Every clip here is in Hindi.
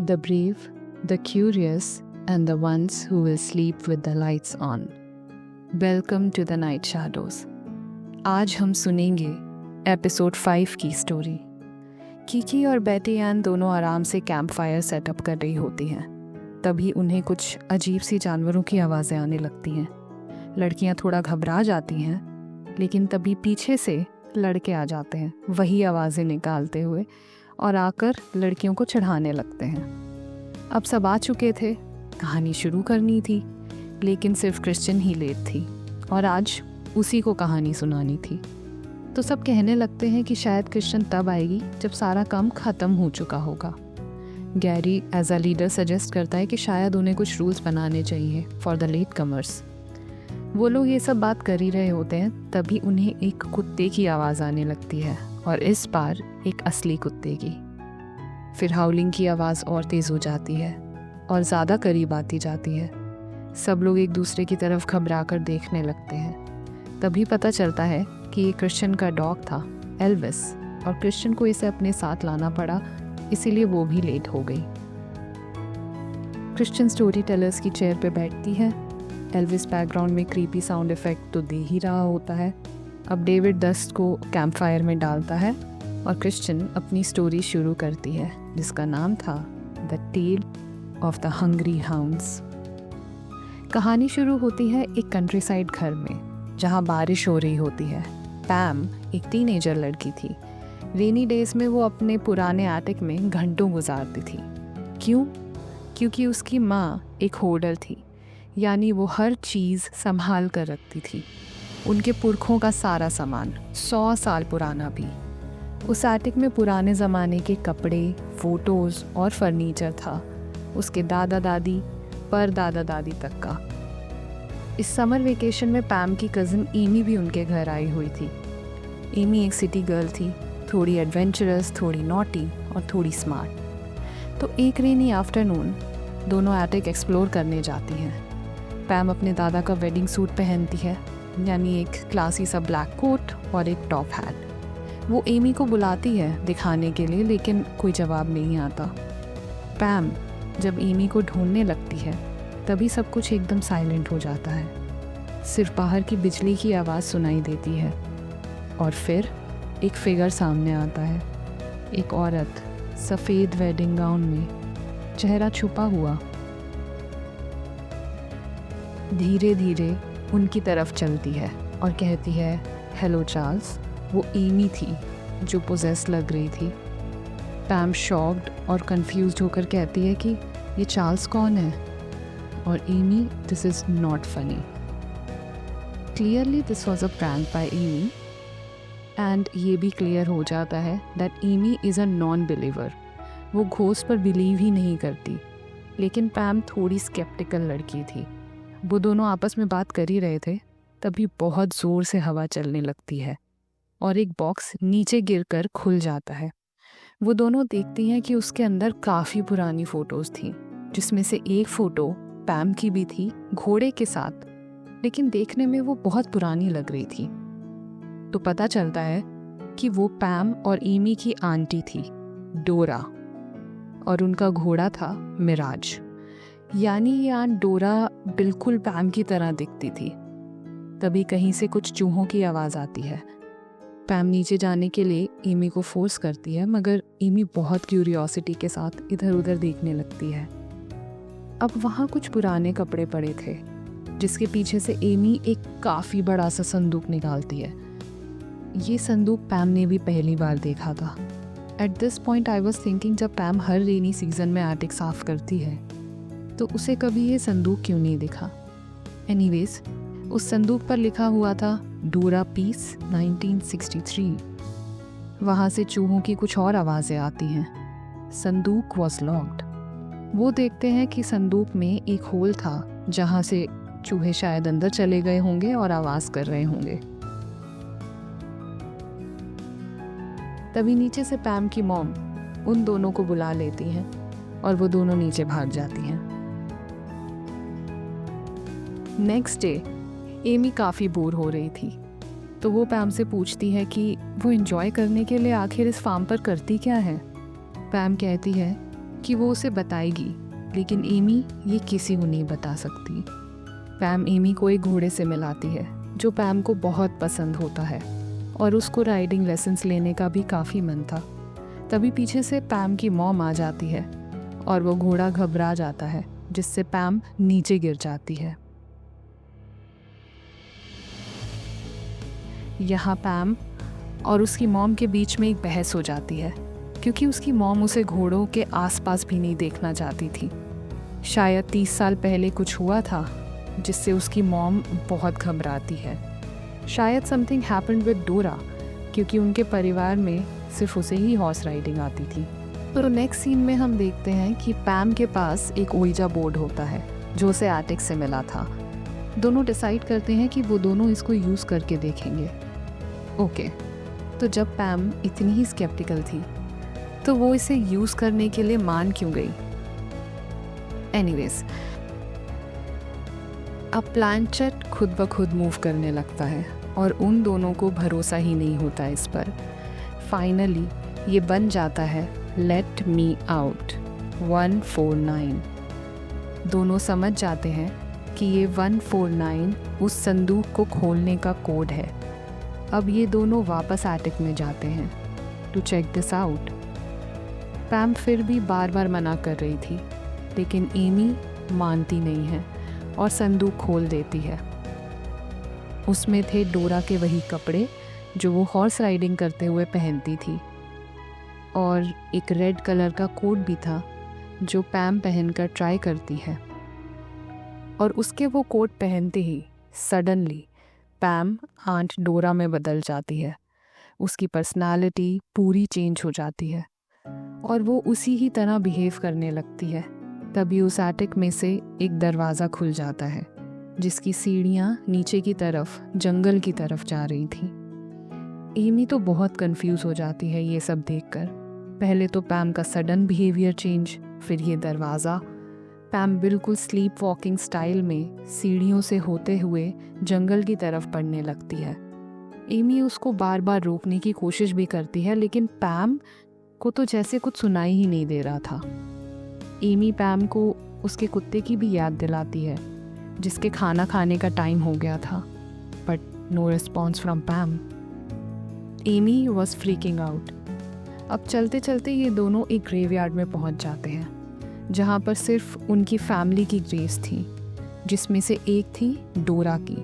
the brave, the curious, and the ones who will sleep with the lights on. Welcome to the Night Shadows. आज हम सुनेंगे एपिसोड 5 की स्टोरी। कीकी और बेटी एन दोनों आराम से कैंप फायर सेटअप कर रही होती हैं। तभी उन्हें कुछ अजीब सी जानवरों की आवाज़ें आने लगती हैं। लड़कियां थोड़ा घबरा जाती हैं, लेकिन तभी पीछे से लड़के आ जाते हैं, वही आवाज़ें निकालते हुए, और आकर लड़कियों को चढ़ाने लगते हैं। अब सब आ चुके थे, कहानी शुरू करनी थी, लेकिन सिर्फ क्रिश्चियन ही लेट थी और आज उसी को कहानी सुनानी थी। तो सब कहने लगते हैं कि शायद क्रिश्चियन तब आएगी जब सारा काम ख़त्म हो चुका होगा। Gary as a leader suggest करता है कि शायद उन्हें कुछ रूल्स बनाने चाहिए फॉर द लेट कमर्स। वो लोग ये सब बात कर ही रहे होते हैं, तभी उन्हें एक कुत्ते की आवाज़ आने लगती है, और इस बार एक असली कुत्ते की। फिर हाउलिंग की आवाज़ और तेज़ हो जाती है और ज़्यादा करीब आती जाती है। सब लोग एक दूसरे की तरफ घबरा कर देखने लगते हैं। तभी पता चलता है कि ये क्रिश्चियन का डॉग था, एल्विस, और क्रिश्चियन को इसे अपने साथ लाना पड़ा, इसीलिए वो भी लेट हो गई। क्रिश्चियन स्टोरी टेलर्स की चेयर पे बैठती है। एल्विस बैकग्राउंड में क्रीपी साउंड इफ़ेक्ट तो दे ही रहा होता है। अब डेविड डस्ट को कैंप फायर में डालता है और क्रिश्चियन अपनी स्टोरी शुरू करती है, जिसका नाम था the tale of the hungry hounds. कहानी शुरू होती है एक कंट्री साइड घर में, जहाँ बारिश हो रही होती है। पैम एक टीनेजर लड़की थी। रेनी डेज में वो अपने पुराने एटिक में घंटों गुजारती थी। क्यों? क्योंकि उसकी माँ एक होर्डर थी, यानी वो हर चीज़ संभाल कर रखती थी। उनके पुरखों का सारा सामान 100 साल पुराना भी। उस एटिक में पुराने ज़माने के कपड़े, फ़ोटोज़ और फर्नीचर था, उसके दादा दादी पर दादा दादी तक का। इस समर वेकेशन में पैम की कज़न एमी भी उनके घर आई हुई थी। एमी एक सिटी गर्ल थी, थोड़ी एडवेंचरस, थोड़ी नॉटी और थोड़ी स्मार्ट। तो एक रेनी आफ्टरनून दोनों एटिक एक्सप्लोर करने जाती हैं। पैम अपने दादा का वेडिंग सूट पहनती है, यानी एक क्लासी सा ब्लैक कोट और एक टॉप हैट। वो एमी को बुलाती है दिखाने के लिए, लेकिन कोई जवाब नहीं आता। पैम जब एमी को ढूंढने लगती है, तभी सब कुछ एकदम साइलेंट हो जाता है। सिर्फ बाहर की बिजली की आवाज़ सुनाई देती है, और फिर एक फिगर सामने आता है। एक औरत सफ़ेद वेडिंग गाउन में, चेहरा छुपा हुआ, धीरे धीरे उनकी तरफ चलती है और कहती है, हेलो चार्ल्स। वो एमी थी जो पोजेस लग रही थी। पैम शॉक्ड और कंफ्यूज्ड होकर कहती है कि ये चार्ल्स कौन है? और Amy, this is not funny. Clearly this was a prank by Amy, and ये भी क्लियर हो जाता है that Amy is a non believer. वो घोस्ट पर बिलीव ही नहीं करती, लेकिन पैम थोड़ी स्केप्टिकल लड़की थी। वो दोनों आपस में बात कर ही रहे थे, तभी बहुत ज़ोर से हवा चलने लगती है और एक बॉक्स नीचे गिरकर खुल जाता है। वो दोनों देखती हैं कि उसके अंदर काफ़ी पुरानी फ़ोटोज़ थीं, जिसमें से एक फ़ोटो पैम की भी थी, घोड़े के साथ, लेकिन देखने में वो बहुत पुरानी लग रही थी। तो पता चलता है कि वो पैम और एमी की आंटी थी, डोरा, और उनका घोड़ा था मिराज। यानी ये आंट डोरा बिल्कुल पैम की तरह दिखती थी। तभी कहीं से कुछ चूहों की आवाज़ आती है। पैम नीचे जाने के लिए एमी को फोर्स करती है, मगर एमी बहुत क्यूरियोसिटी के साथ इधर उधर देखने लगती है। अब वहाँ कुछ पुराने कपड़े पड़े थे, जिसके पीछे से एमी एक काफ़ी बड़ा सा संदूक निकालती है। ये संदूक पैम ने भी पहली बार देखा था। At this point I was thinking, जब पैम हर रेनी सीजन में एटिक साफ करती है, तो उसे कभी ये संदूक क्यों नहीं दिखा? एनीवेज, उस संदूक पर लिखा हुआ था डोरा पीस 1963। वहाँ से चूहों की कुछ और आवाज़ें आती हैं। संदूक वॉज लॉक्ड। वो देखते हैं कि संदूक में एक होल था, जहाँ से चूहे शायद अंदर चले गए होंगे और आवाज़ कर रहे होंगे। तभी नीचे से पैम की मॉम उन दोनों को बुला लेती हैं और वो दोनों नीचे भाग जाती हैं। नेक्स्ट डे एमी काफ़ी बोर हो रही थी, तो वो पैम से पूछती है कि वो एंजॉय करने के लिए आखिर इस फार्म पर करती क्या है। पैम कहती है कि वो उसे बताएगी, लेकिन एमी ये किसी को नहीं बता सकती। पैम एमी को एक घोड़े से मिलाती है जो पैम को बहुत पसंद होता है और उसको राइडिंग लेसन्स लेने का भी काफ़ी मन था। तभी पीछे से पैम की मॉम आ जाती है और वो घोड़ा घबरा जाता है, जिससे पैम नीचे गिर जाती है। यहाँ पैम और उसकी मॉम के बीच में एक बहस हो जाती है, क्योंकि उसकी मॉम उसे घोड़ों के आसपास भी नहीं देखना चाहती थी। शायद 30 साल पहले कुछ हुआ था जिससे उसकी मॉम बहुत घबराती है। शायद समथिंग हैपेंड विद डोरा, क्योंकि उनके परिवार में सिर्फ उसे ही हॉर्स राइडिंग आती थी। तो नेक्स्ट सीन में हम देखते हैं कि पैम के पास एक ओइजा बोर्ड होता है जो उसे एटिक से मिला था। दोनों डिसाइड करते हैं कि वो दोनों इसको यूज़ करके देखेंगे। ओके, तो जब पैम इतनी ही स्केप्टिकल थी तो वो इसे यूज़ करने के लिए मान क्यों गई? एनीवेज, अब प्लानचेट खुद ब खुद मूव करने लगता है और उन दोनों को भरोसा ही नहीं होता इस पर। फाइनली ये बन जाता है लेट मी आउट 149। दोनों समझ जाते हैं कि ये 149 उस संदूक को खोलने का कोड है। अब ये दोनों वापस एटिक में जाते हैं टू चेक दिस आउट। पैम फिर भी बार बार मना कर रही थी, लेकिन एमी मानती नहीं है और संदूक खोल देती है। उसमें थे डोरा के वही कपड़े जो वो हॉर्स राइडिंग करते हुए पहनती थी, और एक रेड कलर का कोट भी था जो पैम पहनकर ट्राई करती है। और उसके वो कोट पहनते ही सडनली पैम आंट डोरा में बदल जाती है। उसकी पर्सनालिटी पूरी चेंज हो जाती है और वो उसी ही तरह बिहेव करने लगती है। तभी उस एटिक में से एक दरवाज़ा खुल जाता है जिसकी सीढ़ियाँ नीचे की तरफ जंगल की तरफ जा रही थी। एमी तो बहुत कंफ्यूज हो जाती है ये सब देखकर। पहले तो पैम का सडन बिहेवियर चेंज, फिर ये दरवाज़ा। पैम बिल्कुल स्लीप वॉकिंग स्टाइल में सीढ़ियों से होते हुए जंगल की तरफ बढ़ने लगती है। एमी उसको बार बार रोकने की कोशिश भी करती है, लेकिन पैम को तो जैसे कुछ सुनाई ही नहीं दे रहा था। एमी पैम को उसके कुत्ते की भी याद दिलाती है जिसके खाना खाने का टाइम हो गया था, but no response from Pam. Amy was freaking out. अब चलते चलते ये दोनों एक ग्रेवयार्ड में पहुंच जाते हैं जहां पर सिर्फ उनकी फैमिली की ग्रेव्स थी, जिसमें से एक थी डोरा की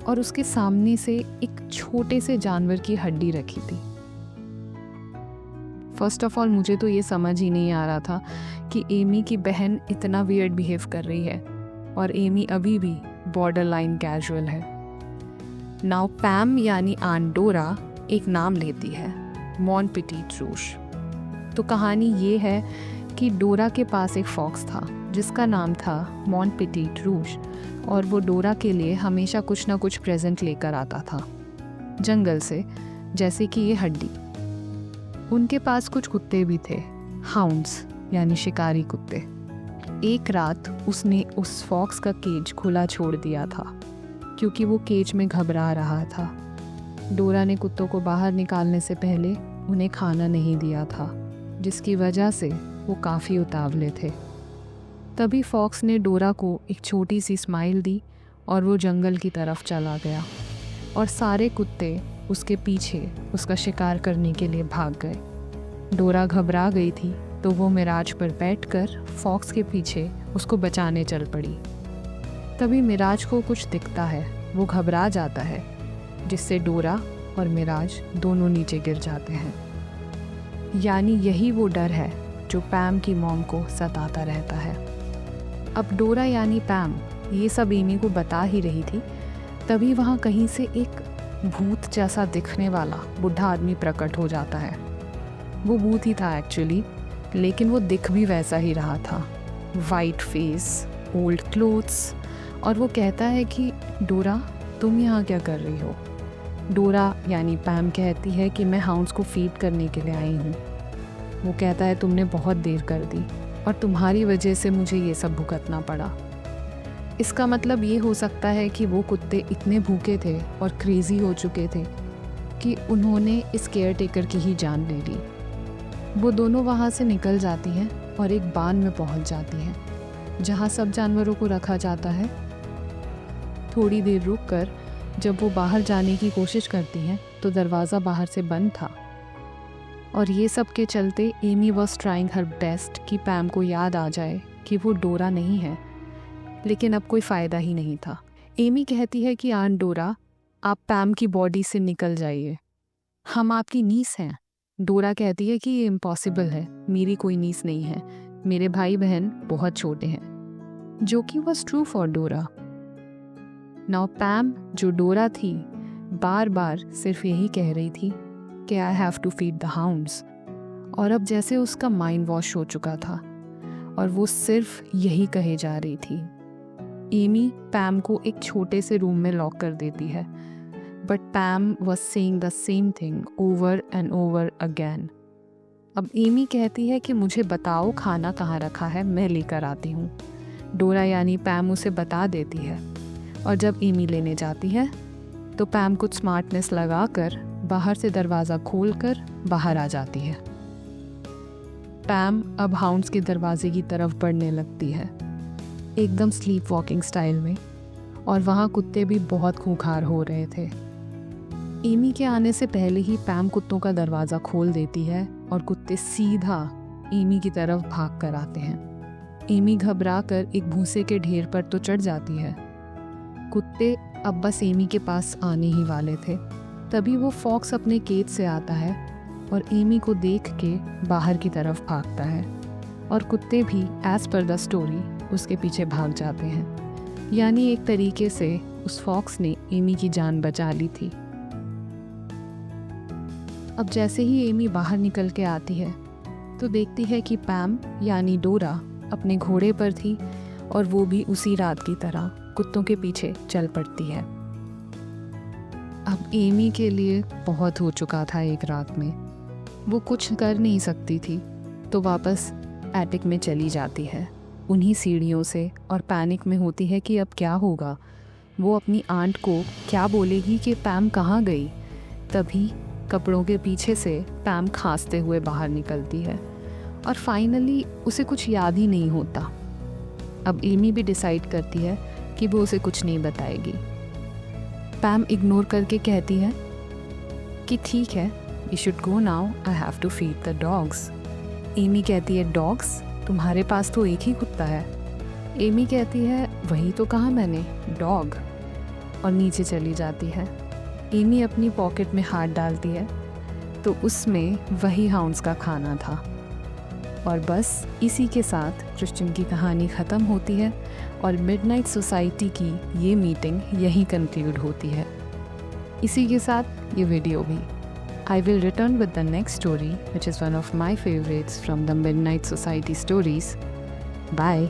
और उसके सामने से एक छोटे से जानवर की हड्डी रखी थी। फर्स्ट ऑफ ऑल मुझे तो ये समझ ही नहीं आ रहा था कि एमी की बहन इतना वियर्ड बिहेव कर रही है और एमी अभी भी बॉर्डर लाइन कैजुअल है। नाउ पैम यानी आंट डोरा एक नाम लेती है, मॉन पिटीट रूज। तो कहानी ये है कि डोरा के पास एक फॉक्स था जिसका नाम था मॉन पिटीट रूज, और वो डोरा के लिए हमेशा कुछ ना कुछ प्रेजेंट लेकर आता था जंगल से, जैसे कि ये हड्डी। उनके पास कुछ कुत्ते भी थे, हाउंड्स यानी शिकारी कुत्ते। एक रात उसने उस फॉक्स का केज खुला छोड़ दिया था क्योंकि वो केज में घबरा रहा था। डोरा ने कुत्तों को बाहर निकालने से पहले उन्हें खाना नहीं दिया था, जिसकी वजह से वो काफ़ी उतावले थे। तभी फॉक्स ने डोरा को एक छोटी सी स्माइल दी और वो जंगल की तरफ चला गया, और सारे कुत्ते उसके पीछे उसका शिकार करने के लिए भाग गए। डोरा घबरा गई थी तो वो मिराज पर बैठकर फॉक्स के पीछे उसको बचाने चल पड़ी। तभी मिराज को कुछ दिखता है, वो घबरा जाता है, जिससे डोरा और मिराज दोनों नीचे गिर जाते हैं। यानी यही वो डर है जो पैम की मॉम को सताता रहता है। अब डोरा यानी पैम ये सब एमी को बता ही रही थी, तभी वहाँ कहीं से एक भूत जैसा दिखने वाला बुढ़ा आदमी प्रकट हो जाता है। वो भूत ही था एक्चुअली, लेकिन वो दिख भी वैसा ही रहा था, वाइट फेस, ओल्ड क्लोथ्स, और वो कहता है कि डोरा तुम यहाँ क्या कर रही हो। डोरा यानी पैम कहती है कि मैं हाउंड्स को फीड करने के लिए आई हूँ। वो कहता है तुमने बहुत देर कर दी और तुम्हारी वजह से मुझे ये सब भुगतना पड़ा। इसका मतलब ये हो सकता है कि वो कुत्ते इतने भूखे थे और क्रेज़ी हो चुके थे कि उन्होंने इस केयर टेकर की ही जान ले ली। वो दोनों वहाँ से निकल जाती हैं और एक बान में पहुँच जाती हैं जहाँ सब जानवरों को रखा जाता है। थोड़ी देर रुककर जब वो बाहर जाने की कोशिश करती हैं तो दरवाज़ा बाहर से बंद था। और ये सब के चलते Amy was trying her best कि पैम को याद आ जाए कि वो डोरा नहीं है, लेकिन अब कोई फ़ायदा ही नहीं था। एमी कहती है कि आंट डोरा, आप पैम की बॉडी से निकल जाइए, हम आपकी नीस हैं। डोरा कहती है कि ये इम्पॉसिबल है, मेरी कोई नीस नहीं है, मेरे भाई बहन बहुत छोटे हैं, जो कि वॉज ट्रू फॉर डोरा। नाउ पैम, जो डोरा थी, बार बार सिर्फ यही कह रही थी कि I have to feed the hounds. और अब जैसे उसका माइंड वॉश हो चुका था और वो सिर्फ यही कहे जा रही थी। एमी पैम को एक छोटे से रूम में लॉक कर देती है, but पैम was saying the same thing over and over again. अब एमी कहती है कि मुझे बताओ खाना कहाँ रखा है, मैं लेकर आती हूँ। डोरा यानी पैम उसे बता देती है, और जब एमी लेने जाती है तो पैम कुछ स्मार्टनेस लगाकर बाहर से दरवाज़ा खोलकर बाहर आ जाती है। पैम अब हाउंड्स के दरवाजे की तरफ बढ़ने लगती है, एकदम स्लीप वॉकिंग स्टाइल में, और वहाँ कुत्ते भी बहुत खूंखार हो रहे थे। एमी के आने से पहले ही पैम कुत्तों का दरवाज़ा खोल देती है और कुत्ते सीधा एमी की तरफ भाग कर आते हैं। एमी घबरा कर एक भूसे के ढेर पर तो चढ़ जाती है। कुत्ते अब बस एमी के पास आने ही वाले थे, तभी वो फॉक्स अपने केज से आता है और एमी को देख के बाहर की तरफ भागता है, और कुत्ते भी एज़ पर द स्टोरी उसके पीछे भाग जाते हैं। यानी एक तरीके से उस फॉक्स ने एमी की जान बचा ली थी। अब जैसे ही एमी बाहर निकल के आती है तो देखती है कि पैम यानी डोरा अपने घोड़े पर थी, और वो भी उसी रात की तरह कुत्तों के पीछे चल पड़ती है। अब एमी के लिए बहुत हो चुका था एक रात में, वो कुछ कर नहीं सकती थी, तो वापस एटिक में चली जाती है उन्हीं सीढ़ियों से, और पैनिक में होती है कि अब क्या होगा, वो अपनी आंट को क्या बोलेगी कि पैम कहाँ गई। तभी कपड़ों के पीछे से पैम खांसते हुए बाहर निकलती है, और फाइनली उसे कुछ याद ही नहीं होता। अब एमी भी डिसाइड करती है कि वो उसे कुछ नहीं बताएगी। पैम इग्नोर करके कहती है कि ठीक है, we should go now, I have to feed the dogs. Amy कहती है डॉग्स, तुम्हारे पास तो एक ही कुत्ता है। एमी कहती है वही तो कहा मैंने, डॉग, और नीचे चली जाती है। एमी अपनी पॉकेट में हाथ डालती है तो उसमें वही हाउंड्स का खाना था। और बस इसी के साथ क्रिश्चियन की कहानी ख़त्म होती है और मिडनाइट सोसाइटी की ये मीटिंग यहीं कंक्लूड होती है। इसी के साथ ये वीडियो भी। I will return with the next story, which is one of my favorites from the Midnight Society stories. Bye.